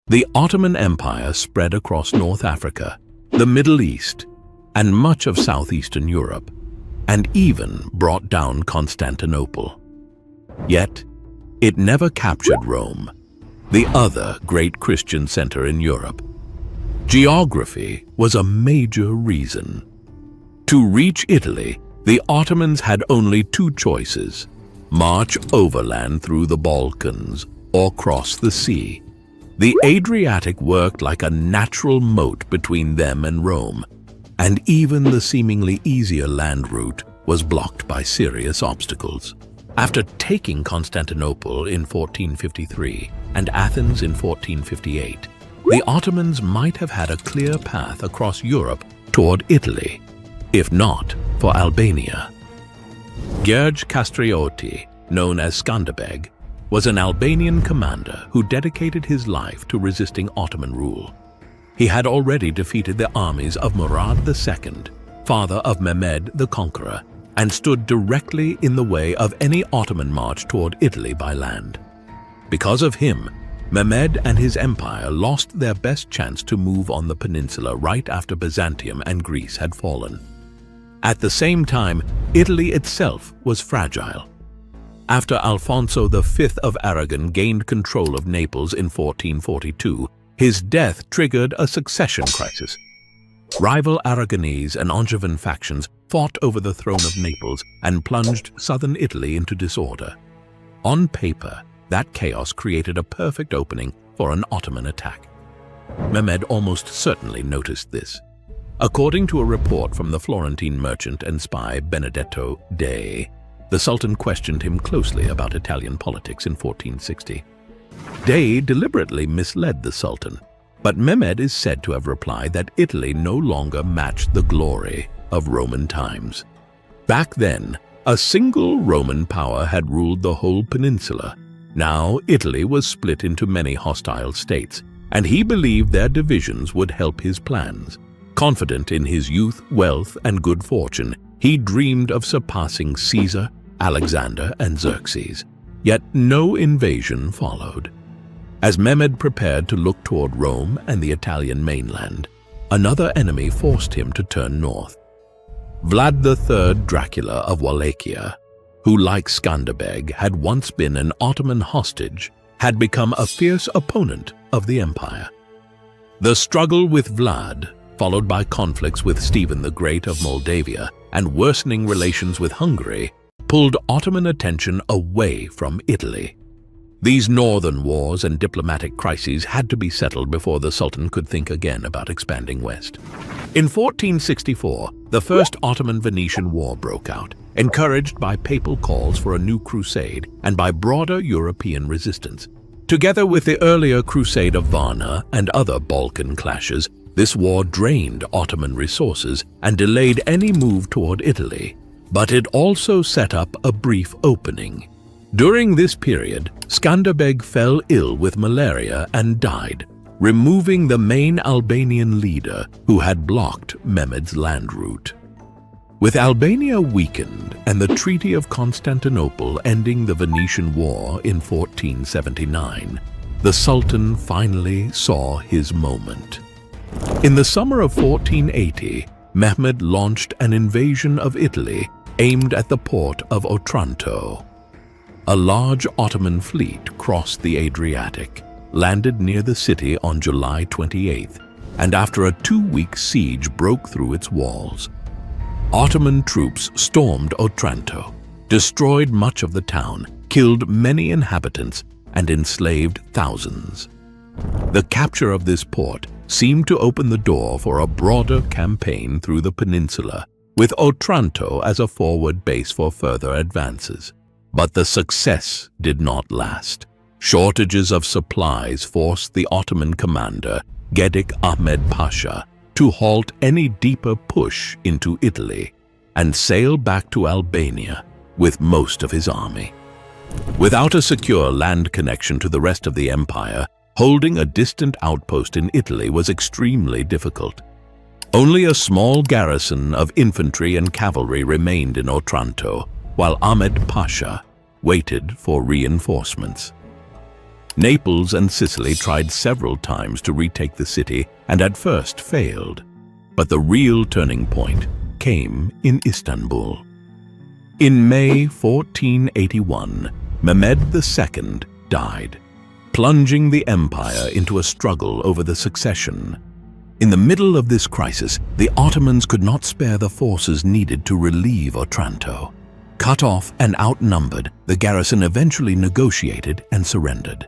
The Ottoman Empire spread across North Africa, the Middle East, and much of southeastern Europe, and even brought down Constantinople. Yet, it never captured Rome, the other great Christian center in Europe. Geography was a major reason. To reach Italy, the Ottomans had only two choices: march overland through the Balkans or cross the sea. The Adriatic worked like a natural moat between them and Rome, and even the seemingly easier land route was blocked by serious obstacles. After taking Constantinople in 1453 and Athens in 1458, the Ottomans might have had a clear path across Europe toward Italy, if not for Albania. Gjergj Castrioti, known as Skanderbeg, was an Albanian commander who dedicated his life to resisting Ottoman rule. He had already defeated the armies of Murad II, father of Mehmed the Conqueror, and stood directly in the way of any Ottoman march toward Italy by land. Because of him, Mehmed and his empire lost their best chance to move on the peninsula right after Byzantium and Greece had fallen. At the same time, Italy itself was fragile. After Alfonso V of Aragon gained control of Naples in 1442, his death triggered a succession crisis. Rival Aragonese and Angevin factions fought over the throne of Naples and plunged southern Italy into disorder. On paper, that chaos created a perfect opening for an Ottoman attack. Mehmed almost certainly noticed this. According to a report from the Florentine merchant and spy Benedetto Dei, the Sultan questioned him closely about Italian politics in 1460. Dei deliberately misled the Sultan, but Mehmed is said to have replied that Italy no longer matched the glory of Roman times. Back then, a single Roman power had ruled the whole peninsula. Now Italy was split into many hostile states, and he believed their divisions would help his plans. Confident in his youth, wealth, and good fortune, he dreamed of surpassing Caesar, Alexander, and Xerxes. Yet no invasion followed. As Mehmed prepared to look toward Rome and the Italian mainland, another enemy forced him to turn north. Vlad III Dracula of Wallachia, who like Skanderbeg had once been an Ottoman hostage, had become a fierce opponent of the empire. The struggle with Vlad, followed by conflicts with Stephen the Great of Moldavia and worsening relations with Hungary, pulled Ottoman attention away from Italy. These northern wars and diplomatic crises had to be settled before the Sultan could think again about expanding west. In 1464, the First Ottoman-Venetian War broke out, encouraged by papal calls for a new crusade and by broader European resistance. Together with the earlier Crusade of Varna and other Balkan clashes, this war drained Ottoman resources and delayed any move toward Italy. But it also set up a brief opening. During this period, Skanderbeg fell ill with malaria and died, removing the main Albanian leader who had blocked Mehmed's land route. With Albania weakened and the Treaty of Constantinople ending the Venetian War in 1479, the Sultan finally saw his moment. In the summer of 1480, Mehmed launched an invasion of Italy aimed at the port of Otranto. A large Ottoman fleet crossed the Adriatic, landed near the city on July 28th, and after a 2-week siege broke through its walls. Ottoman troops stormed Otranto, destroyed much of the town, killed many inhabitants, and enslaved thousands. The capture of this port seemed to open the door for a broader campaign through the peninsula, with Otranto as a forward base for further advances. But the success did not last. Shortages of supplies forced the Ottoman commander, Gedik Ahmed Pasha, to halt any deeper push into Italy and sail back to Albania with most of his army. Without a secure land connection to the rest of the empire, holding a distant outpost in Italy was extremely difficult. Only a small garrison of infantry and cavalry remained in Otranto, while Ahmed Pasha waited for reinforcements. Naples and Sicily tried several times to retake the city and at first failed. But the real turning point came in Istanbul. In May 1481, Mehmed II died, plunging the empire into a struggle over the succession. In the middle of this crisis, the Ottomans could not spare the forces needed to relieve Otranto. Cut off and outnumbered, the garrison eventually negotiated and surrendered.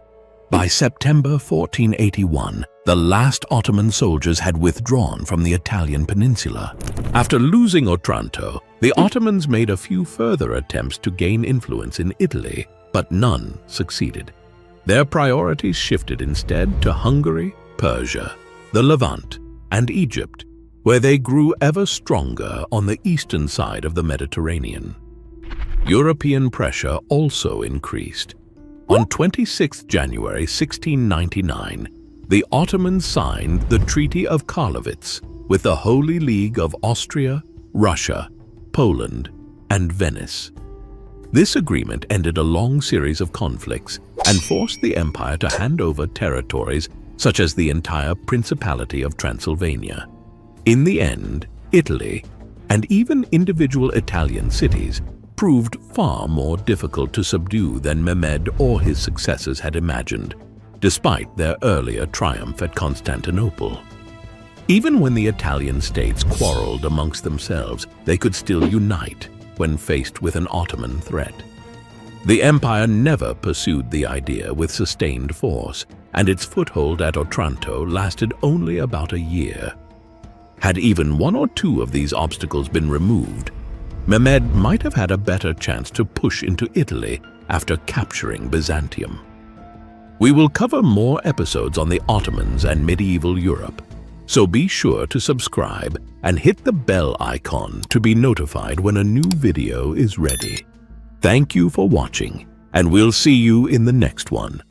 By September 1481, the last Ottoman soldiers had withdrawn from the Italian peninsula. After losing Otranto, the Ottomans made a few further attempts to gain influence in Italy, but none succeeded. Their priorities shifted instead to Hungary, Persia, the Levant, and Egypt, where they grew ever stronger on the eastern side of the Mediterranean. European pressure also increased. On 26 January 1699, the Ottomans signed the Treaty of Karlowitz with the Holy League of Austria, Russia, Poland, and Venice. This agreement ended a long series of conflicts and forced the empire to hand over territories such as the entire Principality of Transylvania. In the end, Italy, and even individual Italian cities, proved far more difficult to subdue than Mehmed or his successors had imagined, despite their earlier triumph at Constantinople. Even when the Italian states quarreled amongst themselves, they could still unite when faced with an Ottoman threat. The empire never pursued the idea with sustained force, and its foothold at Otranto lasted only about a year. Had even one or two of these obstacles been removed, Mehmed might have had a better chance to push into Italy after capturing Byzantium. We will cover more episodes on the Ottomans and medieval Europe, so be sure to subscribe and hit the bell icon to be notified when a new video is ready. Thank you for watching, and we'll see you in the next one.